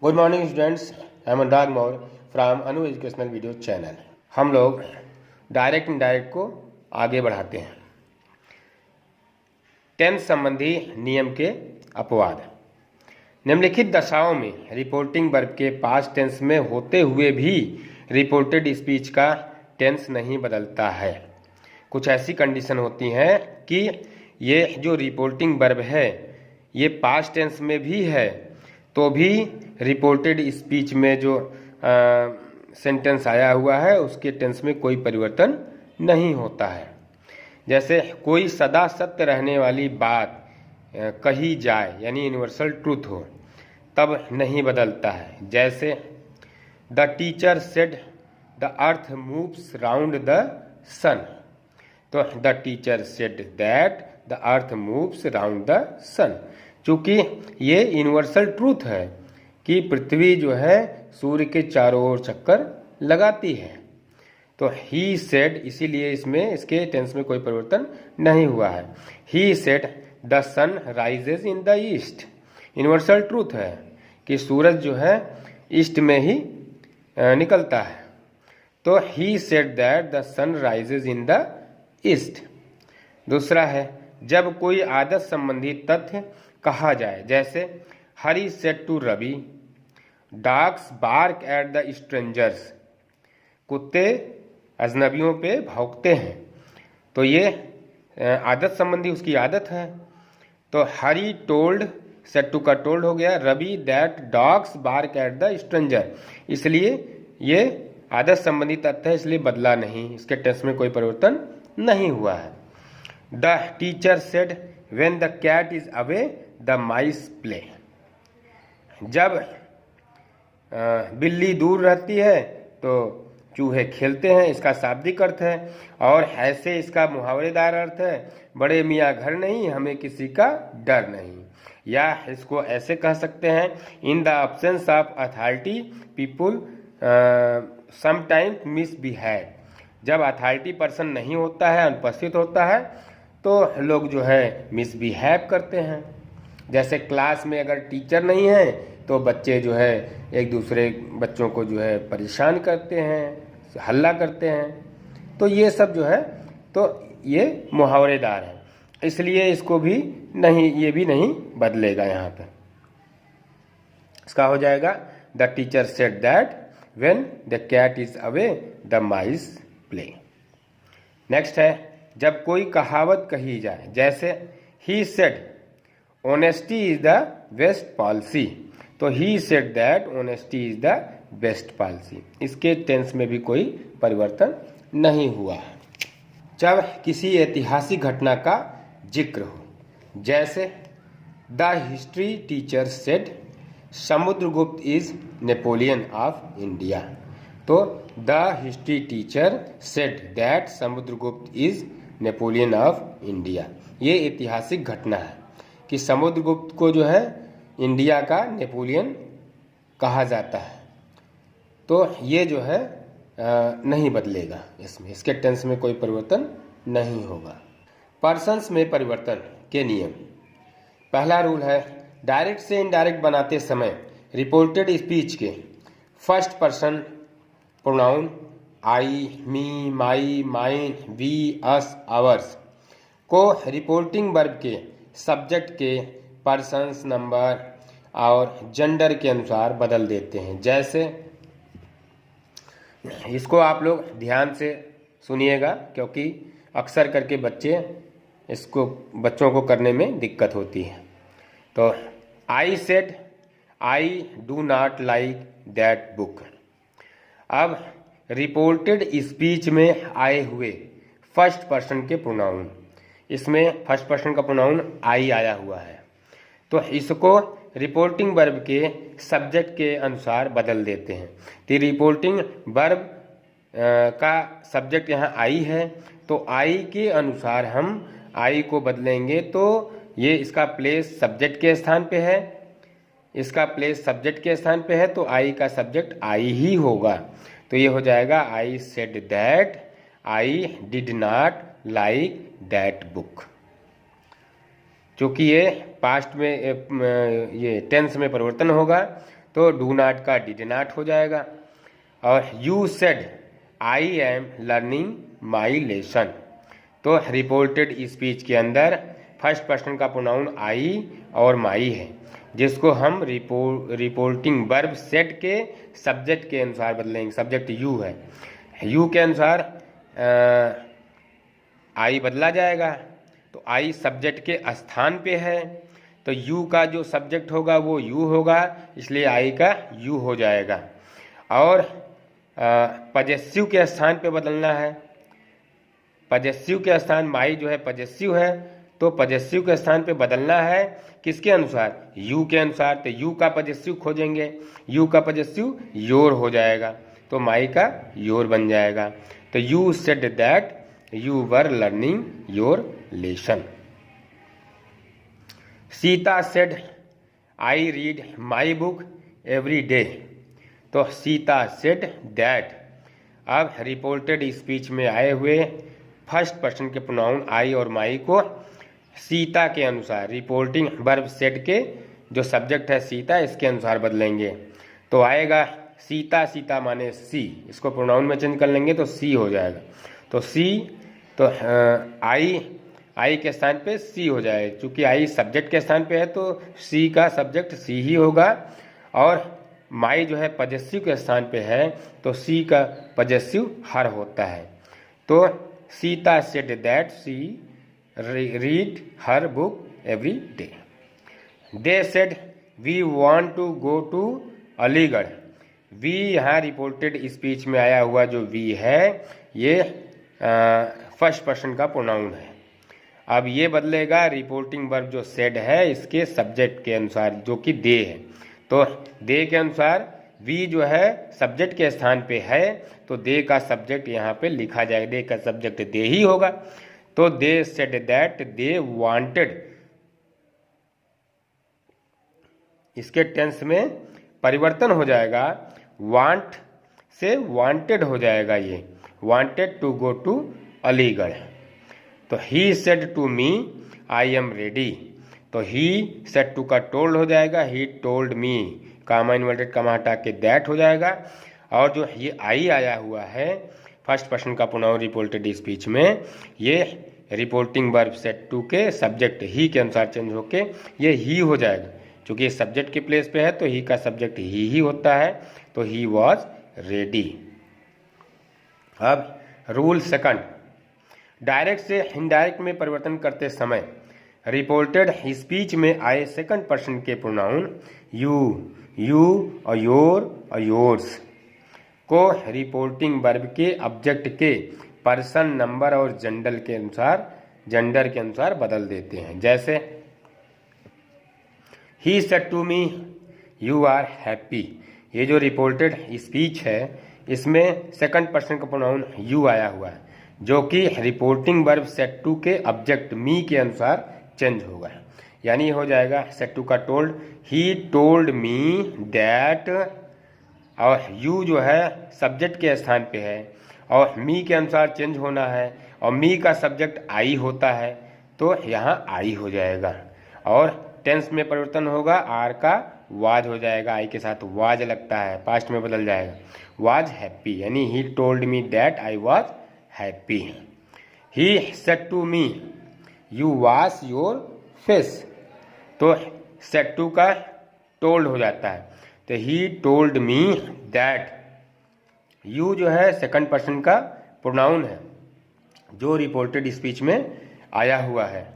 Good morning students, I am Anurag Maurya from Anu educational video channel. हम लोग direct indirect को आगे बढ़ाते हैं। टेंस संबंधी नियम के अपवाद। निम्नलिखित दशाओं में रिपोर्टिंग वर्ब के पास्ट टेंस में होते हुए भी रिपोर्टेड स्पीच का टेंस नहीं बदलता है। कुछ ऐसी कंडीशन होती हैं कि ये जो रिपोर्टिंग वर्ब है ये पास्ट टेंस में भी है तो भी रिपोर्टेड स्पीच में जो सेंटेंस आया हुआ है उसके टेंस में कोई परिवर्तन नहीं होता है। जैसे कोई सदा सत्य रहने वाली बात कही जाए यानी यूनिवर्सल ट्रूथ हो तब नहीं बदलता है। जैसे the teacher said the earth moves round the sun, तो the teacher said that the earth moves round the sun. चूँकि ये यूनिवर्सल ट्रूथ है कि पृथ्वी जो है सूर्य के चारों ओर चक्कर लगाती है, तो ही सेड, इसीलिए इसमें इसके टेंस में कोई परिवर्तन नहीं हुआ है। He said the sun rises in the east, universal truth है कि सूरज जो है ईस्ट में ही निकलता है, तो ही said that the sun rises in the east. दूसरा है जब कोई आदत संबंधी तथ्य कहा जाए, जैसे Hari said to Ravi dogs bark at the strangers, कुत्ते अजनबियों पे भौंकते हैं, तो ये आदत संबंधी उसकी आदत है। तो हरी टोल्ड सेड टू का टोल्ड हो गया, Ravi that dogs bark at the stranger, इसलिए ये आदत संबंधी तथ्य है इसलिए बदला नहीं, इसके टेंस में कोई परिवर्तन नहीं हुआ है। The teacher said when the cat is away the mice play, जब बिल्ली दूर रहती है तो चूहे खेलते हैं, इसका शाब्दिक अर्थ है। और ऐसे इसका मुहावरेदार अर्थ है, बड़े मियाँ घर नहीं हमें किसी का डर नहीं। या इसको ऐसे कह सकते हैं, in the absence of authority people sometimes misbehave, जब अथॉरिटी पर्सन नहीं होता है, अनुपस्थित होता है, तो लोग जो है मिसबिहेव करते हैं। जैसे क्लास में अगर टीचर नहीं है तो बच्चे जो है एक दूसरे बच्चों को जो है परेशान करते हैं, हल्ला करते हैं, तो ये सब जो है तो ये मुहावरेदार है, इसलिए इसको भी नहीं, ये भी नहीं बदलेगा। यहाँ पे इसका हो जाएगा the teacher said that when the cat is away the mice play. Next है जब कोई कहावत कही जाए, जैसे he said honesty is the best policy, तो ही said that honesty is the best policy, इसके टेंस में भी कोई परिवर्तन नहीं हुआ है। जब किसी ऐतिहासिक घटना का जिक्र हो, जैसे the history teacher said Samudragupta is Napoleon of India, तो the history teacher said that Samudragupta is Napoleon of India, ये ऐतिहासिक घटना है कि समुद्रगुप्त को जो है इंडिया का नेपोलियन कहा जाता है, तो ये जो है नहीं बदलेगा, इसमें इसके टेंस में कोई परिवर्तन नहीं होगा। पर्सन्स में परिवर्तन के नियम। पहला रूल है डायरेक्ट से इनडायरेक्ट बनाते समय रिपोर्टेड स्पीच के first person pronoun I, me, my, mine, we, us, ours को रिपोर्टिंग वर्ब के सब्जेक्ट के पर्सन्स, नंबर और जेंडर के अनुसार बदल देते हैं। जैसे इसको आप लोग ध्यान से सुनिएगा क्योंकि अक्सर करके बच्चों को करने में दिक्कत होती है। तो I said I do not like that book. अब रिपोर्टेड स्पीच में आए हुए फर्स्ट पर्सन के प्रोनाउन, इसमें फर्स्ट पर्सन का प्रोनाउन आई आया हुआ है, तो इसको रिपोर्टिंग वर्ब के सब्जेक्ट के अनुसार बदल देते हैं। तो रिपोर्टिंग वर्ब का सब्जेक्ट यहाँ आई है, तो आई के अनुसार हम आई को बदलेंगे, तो ये इसका प्लेस सब्जेक्ट के स्थान पे है, इसका प्लेस सब्जेक्ट के स्थान पे है, तो आई का सब्जेक्ट आई ही होगा। तो ये हो जाएगा आई said that I did not like that book. चूँकि ये पास्ट में ये टेंस में परिवर्तन होगा तो डू नॉट का डिड नॉट हो जाएगा। और you said I am learning my lesson, तो रिपोर्टेड स्पीच के अंदर फर्स्ट पर्सन का प्रोनाउन आई और माई है, जिसको हम रिपोर्टिंग वर्ब सेड के सब्जेक्ट के अनुसार बदलेंगे। सब्जेक्ट यू है, यू के अनुसार आई बदला जाएगा। तो आई सब्जेक्ट के स्थान पे है, तो यू का जो सब्जेक्ट होगा वो यू होगा, इसलिए आई का यू हो जाएगा। और पजेसिव के स्थान पे बदलना है। पजेसिव के स्थान माई जो है पजेसिव है, तो पजेसिव के स्थान पे बदलना है किसके अनुसार? यू के अनुसार। तो यू का पजेसिव खोजेंगे, यू का पजेसिव योर हो जाएगा, तो माई का योर बन जाएगा। तो you said that you were learning your lesson. Sita said I read my book every day, तो सीता सेड दैट। अब रिपोर्टेड स्पीच में आए हुए फर्स्ट पर्सन के प्रोनाउन आई और माई को सीता के अनुसार, रिपोर्टिंग वर्ब सेड के जो सब्जेक्ट है सीता, इसके अनुसार बदलेंगे। तो आएगा सीता, सीता माने सी, इसको प्रोनाउन में चेंज कर लेंगे तो सी हो जाएगा। तो सी, तो आई के स्थान पे सी हो जाए, चूंकि आई सब्जेक्ट के स्थान पे है तो सी का सब्जेक्ट सी ही होगा। और माई जो है पजेसिव के स्थान पे है, तो सी का पजेसिव हर होता है। तो Sita said that she read her book every day. They said we want to go to Aligarh. We यहाँ रिपोर्टेड स्पीच में आया हुआ जो वी है ये फर्स्ट पर्सन का प्रोनाउन है। अब ये बदलेगा रिपोर्टिंग वर्ब जो सेड है इसके सब्जेक्ट के अनुसार, जो कि दे है। तो दे के अनुसार वी जो है सब्जेक्ट के स्थान पे है, तो दे का सब्जेक्ट यहाँ पे लिखा जाएगा, दे का सब्जेक्ट दे ही होगा। तो they said that they wanted, इसके टेंस में परिवर्तन हो जाएगा, वांट से वांटेड हो जाएगा। ये wanted to go to Aligarh. तो he said to me I am ready, तो ही सेड टू का टोल्ड हो जाएगा, ही टोल्ड मी, कामा इन्वर्टेड कामा हटा के दैट हो जाएगा। और जो ये आई आया हुआ है फर्स्ट पर्सन का प्रोनाउन रिपोर्टेड स्पीच में, ये रिपोर्टिंग वर्ब सेड टू के सब्जेक्ट ही के अनुसार चेंज होके ये ही हो जाएगा। क्योंकि ये सब्जेक्ट के प्लेस पे है तो ही का सब्जेक्ट ही होता है, तो ही वॉज रेडी। अब रूल सेकंड, डायरेक्ट से इनडायरेक्ट में परिवर्तन करते समय रिपोर्टेड स्पीच में आए सेकंड पर्सन के प्रोनाउन यू, यू और योर और योर्स को रिपोर्टिंग वर्ब के ऑब्जेक्ट के पर्सन, नंबर और जेंडर के अनुसार बदल देते हैं। जैसे he said to me you are happy, ये जो रिपोर्टेड स्पीच है इसमें सेकंड पर्सन का प्रोनाउन यू आया हुआ है, जो कि रिपोर्टिंग वर्ब सेड टू के ऑब्जेक्ट मी के अनुसार चेंज होगा। यानी हो जाएगा सेड टू का told, he told me that, और यू जो है सब्जेक्ट के स्थान पे है और मी के अनुसार चेंज होना है, और मी का सब्जेक्ट आई होता है, तो यहाँ आई हो जाएगा। और टेंस में परिवर्तन होगा, आर का वाज हो जाएगा, आई के साथ वाज लगता है, पास्ट में बदल जाएगा, वाज हैप्पी, यानी he told me that I was happy. He said to me you wash your face, तो सेड टू का टोल्ड हो जाता है, तो he told me that. You जो है सेकंड पर्सन का प्रोनाउन है जो रिपोर्टेड स्पीच में आया हुआ है।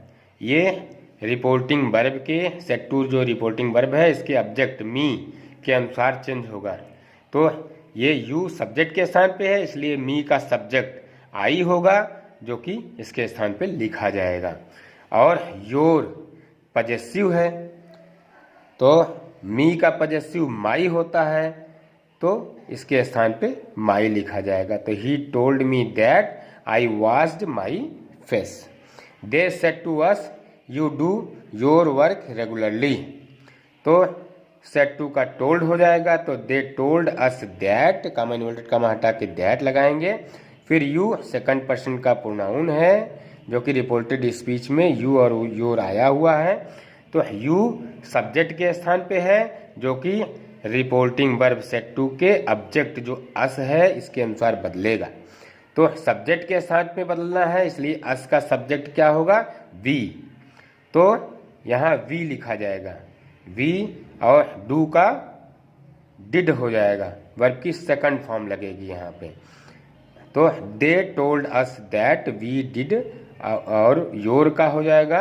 ये रिपोर्टिंग वर्ब के सेड टू जो रिपोर्टिंग वर्ब है इसके ऑब्जेक्ट मी के अनुसार चेंज होगा। तो ये यू सब्जेक्ट के स्थान पे है, इसलिए मी का सब्जेक्ट आई होगा, जो कि इसके स्थान पे लिखा जाएगा। और योर पजेसिव है, तो मी का पजेसिव माई होता है, तो इसके स्थान पे माई लिखा जाएगा। तो he told me that I washed my face. They said to us you do your work regularly, तो सेड टू का टोल्ड हो जाएगा, तो they told us that, comma inverted comma हटा के दैट लगाएंगे। फिर यू सेकंड पर्सन का प्रोनाउन है जो कि रिपोर्टेड स्पीच में यू और योर आया हुआ है, तो यू सब्जेक्ट के स्थान पे है जो कि रिपोर्टिंग वर्ब सेट टू के ऑब्जेक्ट जो अस है इसके अनुसार बदलेगा। तो सब्जेक्ट के साथ में बदलना है, इसलिए अस का सब्जेक्ट क्या होगा, वी। तो यहाँ वी लिखा जाएगा, वी, और डू का डिड हो जाएगा, वर्ब की सेकंड फॉर्म लगेगी यहाँ पे। तो they told us that we did, और योर का हो जाएगा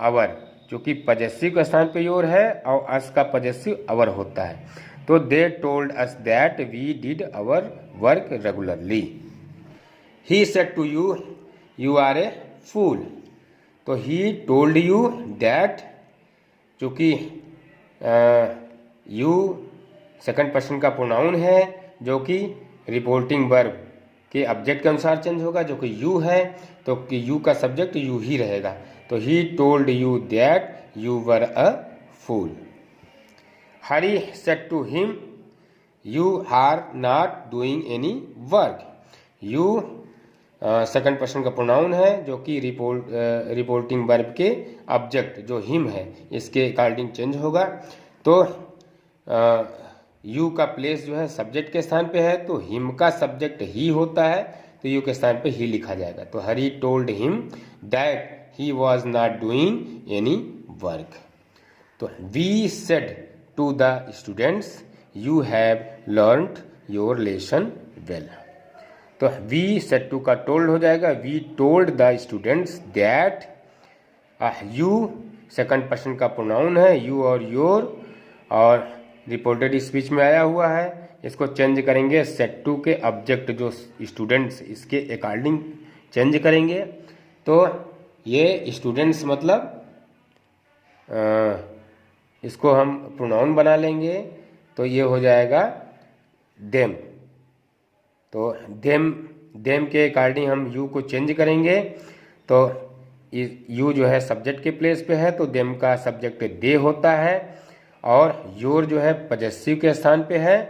अवर, क्योंकि पजेसिव के स्थान पे योर है और अस का पजेसिव अवर होता है। तो they told us that we did our work regularly. He said to you you are a fool. तो ही टोल्ड यू दैट, क्योंकि यू सेकंड पर्सन का प्रोनाउन है जो कि रिपोर्टिंग वर्ब के ऑब्जेक्ट के अनुसार चेंज होगा, जो कि यू है, तो कि यू का सब्जेक्ट यू ही रहेगा। तो he told you that you were a fool. Hari said to him you are not doing any work. You second person का प्रोनाउन है जो कि रिपोर्टिंग वर्ब के ऑब्जेक्ट जो हिम है इसके अकॉर्डिंग चेंज होगा। तो यू का प्लेस जो है सब्जेक्ट के स्थान पे है, तो हिम का सब्जेक्ट ही होता है, तो यू के स्थान पे ही लिखा जाएगा। तो Hari told him that he was not doing any work. तो we said to the students you have learned your lesson well. तो वी सेड टू का टोल्ड हो जाएगा, we told the students that, you second person का pronoun है, you और your, और reported speech में आया हुआ है, इसको चेंज करेंगे सेट टू के ऑब्जेक्ट जो स्टूडेंट्स इसके अकॉर्डिंग चेंज करेंगे। तो ये स्टूडेंट्स मतलब इसको हम प्रोनाउन बना लेंगे, तो ये हो जाएगा देम। तो देम के अकॉर्डिंग हम यू को चेंज करेंगे, तो यू जो है सब्जेक्ट के प्लेस पे है, तो देम का सब्जेक्ट दे होता है, और योर जो है पजेसिव के स्थान पे है,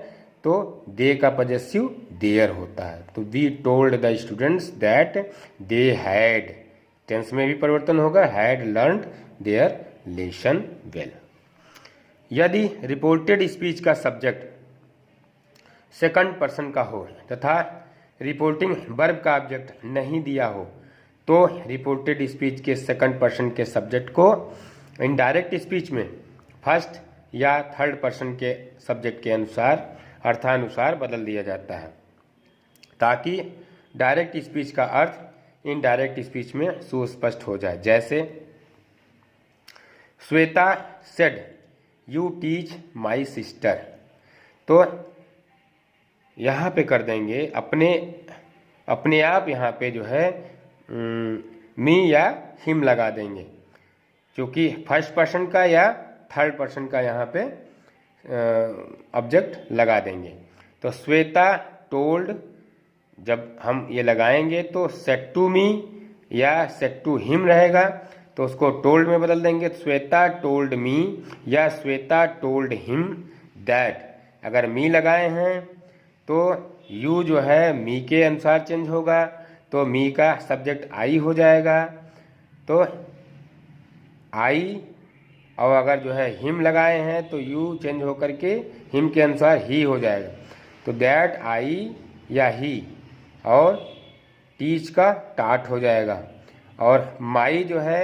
तो दे का पजेसिव देयर होता है। तो we told the students that they had, tense में भी परिवर्तन होगा, had learned their lesson well. यदि रिपोर्टेड स्पीच का सब्जेक्ट सेकंड पर्सन का हो तथा रिपोर्टिंग वर्ब का ऑब्जेक्ट नहीं दिया हो, तो रिपोर्टेड स्पीच के सेकंड पर्सन के सब्जेक्ट को इनडायरेक्ट स्पीच में फर्स्ट या थर्ड पर्सन के सब्जेक्ट के अनुसार अर्थानुसार बदल दिया जाता है, ताकि डायरेक्ट स्पीच का अर्थ इनडायरेक्ट स्पीच में सुस्पष्ट हो जाए। जैसे Shweta said you teach my sister. तो यहाँ पे कर देंगे अपने आप, यहाँ पे जो है मी या हिम लगा देंगे, क्योंकि फर्स्ट पर्सन का या थर्ड पर्सन का यहाँ पे ऑब्जेक्ट लगा देंगे। तो श्वेता टोल्ड, जब हम ये लगाएंगे तो सेड टू मी या सेड टू हिम रहेगा, तो उसको टोल्ड में बदल देंगे, श्वेता टोल्ड मी या श्वेता टोल्ड हिम दैट। अगर मी लगाए हैं तो यू जो है मी के अनुसार चेंज होगा, तो मी का सब्जेक्ट आई हो जाएगा, तो आई, और अगर जो है हिम लगाए हैं तो यू चेंज होकर के हिम के अनुसार ही हो जाएगा। तो दैट आई या ही, और टीच का टाट हो जाएगा, और माई जो है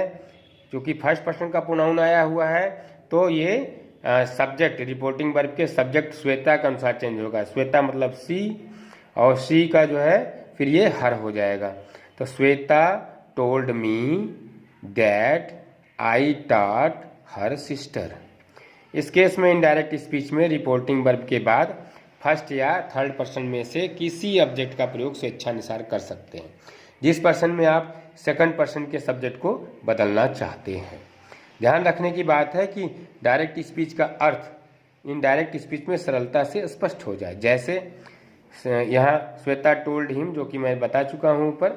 क्योंकि फर्स्ट पर्सन का प्रोनाउन आया हुआ है, तो ये सब्जेक्ट रिपोर्टिंग वर्ब के सब्जेक्ट श्वेता के अनुसार चेंज होगा। श्वेता मतलब सी, और सी का जो है फिर ये हर हो जाएगा। तो Shweta told me that I taught her sister. इस केस में इनडायरेक्ट स्पीच में रिपोर्टिंग वर्ब के बाद फर्स्ट या थर्ड पर्सन में से किसी ऑब्जेक्ट का प्रयोग स्वेच्छानुसार कर सकते हैं, जिस पर्सन में आप सेकंड पर्सन के सब्जेक्ट को बदलना चाहते हैं। ध्यान रखने की बात है कि डायरेक्ट स्पीच का अर्थ इनडायरेक्ट स्पीच में सरलता से स्पष्ट हो जाए। जैसे यहाँ श्वेता टोल्ड हिम, जो कि मैं बता चुका हूँ ऊपर,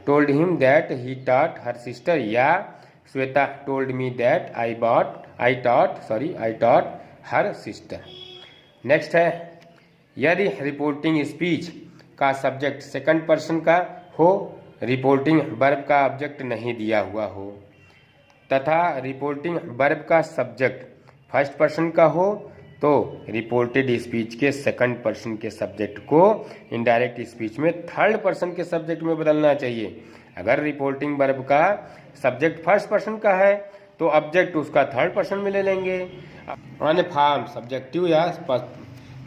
told him that he taught her sister, या Shweta told me that I taught her sister. Next है, यदि रिपोर्टिंग स्पीच का सब्जेक्ट सेकंड पर्सन का हो, रिपोर्टिंग वर्ब का ऑब्जेक्ट नहीं दिया हुआ हो, तथा रिपोर्टिंग वर्ब का सब्जेक्ट फर्स्ट पर्सन का हो, तो रिपोर्टेड स्पीच के सेकंड पर्सन के सब्जेक्ट को इनडायरेक्ट स्पीच में थर्ड पर्सन के सब्जेक्ट में बदलना चाहिए। अगर रिपोर्टिंग वर्ब का सब्जेक्ट फर्स्ट पर्सन का है तो ऑब्जेक्ट उसका थर्ड पर्सन में ले लेंगे। अन्य फॉर्म सब्जेक्टिव या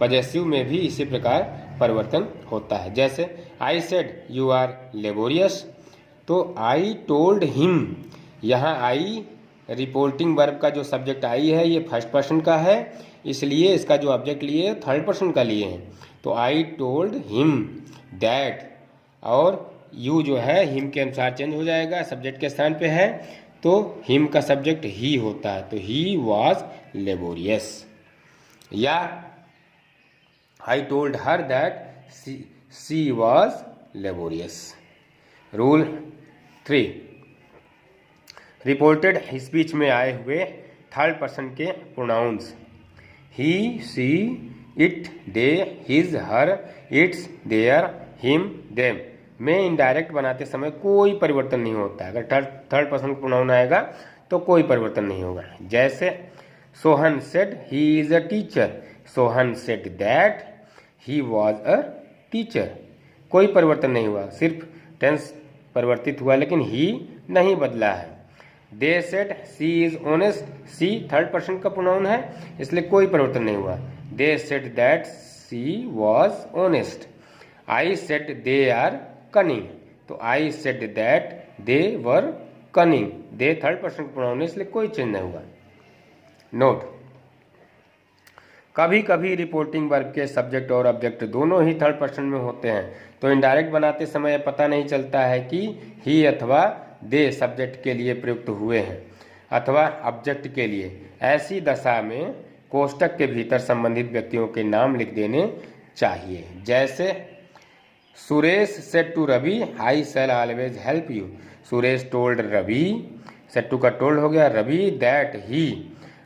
पजेसिव में भी इसी प्रकार परिवर्तन होता है। जैसे I said you are laborious, तो आई टोल्ड हिम, यहाँ आई रिपोर्टिंग वर्ब का जो सब्जेक्ट आई है ये फर्स्ट पर्सन का है, इसलिए इसका जो ऑब्जेक्ट लिए थर्ड पर्सन का लिए हैं। तो आई टोल्ड हिम दैट, और यू जो है हिम के अनुसार चेंज हो जाएगा, सब्जेक्ट के स्थान पे है तो हिम का सब्जेक्ट ही होता है, तो ही वॉज लेबोरियस। या I told her that she was laborious. Rule 3, reported speech में आए हुए थर्ड पर्सन के pronouns he, she, it, they, his, her, its, their, him, them में इनडायरेक्ट बनाते समय कोई परिवर्तन नहीं होता है। अगर थर्ड पर्सन का प्रोनाउन आएगा तो कोई परिवर्तन नहीं होगा। जैसे Sohan said he is a teacher, Sohan said that he was a teacher, कोई परिवर्तन नहीं हुआ, सिर्फ टेंस परिवर्तित हुआ लेकिन ही नहीं बदला है। They said she is honest, she third person का प्रोनाउन है इसलिए कोई परिवर्तन नहीं हुआ। They said that she was honest. I said they are cunning, तो I said that they were cunning, they third person का प्रोनाउन है इसलिए कोई चेंज नहीं हुआ। नोट, कभी कभी रिपोर्टिंग वर्ब के सब्जेक्ट और ऑब्जेक्ट दोनों ही थर्ड पर्सन में होते हैं, तो इनडायरेक्ट बनाते समय पता नहीं चलता है कि ही अथवा दे सब्जेक्ट के लिए प्रयुक्त हुए हैं अथवा ऑब्जेक्ट के लिए। ऐसी दशा में कोष्टक के भीतर संबंधित व्यक्तियों के नाम लिख देने चाहिए। जैसे Suresh said to Ravi I shall always help you, Suresh told Ravi, said to का टोल्ड हो गया, रवि दैट ही,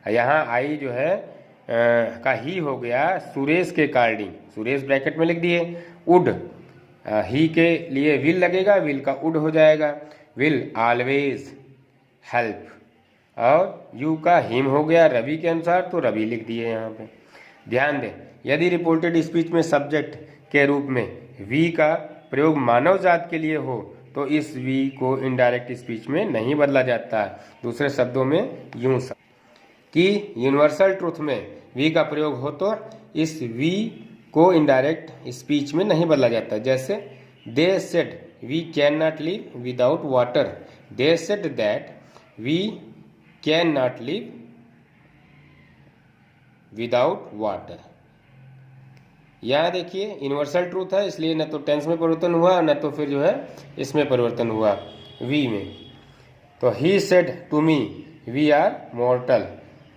यहाँ आई जो है का ही हो गया सुरेश के अकॉर्डिंग, सुरेश ब्रैकेट में लिख दिए। वुड ही के लिए विल लगेगा, विल का वुड हो जाएगा, विल ऑलवेज हेल्प, और यू का हिम हो गया रवि के अनुसार तो रवि लिख दिए यहाँ पे। ध्यान दें, यदि रिपोर्टेड स्पीच में सब्जेक्ट के रूप में वी का प्रयोग मानव जात के लिए हो तो इस वी को इनडायरेक्ट स्पीच में नहीं बदला जाता। दूसरे शब्दों में यूं कि यूनिवर्सल ट्रूथ में वी का प्रयोग हो तो इस वी को इनडायरेक्ट स्पीच में नहीं बदला जाता। जैसे they said we can not live without water, they said that we can not live without water. यहाँ देखिए यूनिवर्सल ट्रूथ है इसलिए न तो टेंस में परिवर्तन हुआ न तो फिर जो है इसमें परिवर्तन हुआ वी में। तो he said to me we are mortal,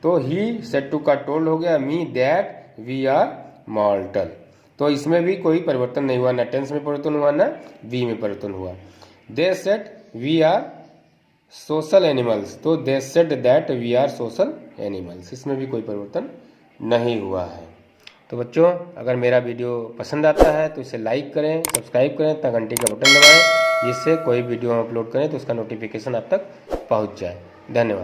he he said to का टोल्ड हो गया me that we are mortal, तो इसमें भी कोई परिवर्तन नहीं हुआ, न टेंस में परिवर्तन हुआ न वी में परिवर्तन हुआ। They said we are social animals, तो they said that we are social animals, इसमें भी कोई परिवर्तन नहीं हुआ है। तो बच्चों, अगर मेरा वीडियो पसंद आता है तो इसे लाइक करें, सब्सक्राइब करें तथा घंटी का बटन दबाएं, जिससे कोई वीडियो हम अपलोड करें तो उसका नोटिफिकेशन आप तक पहुंच जाए। धन्यवाद।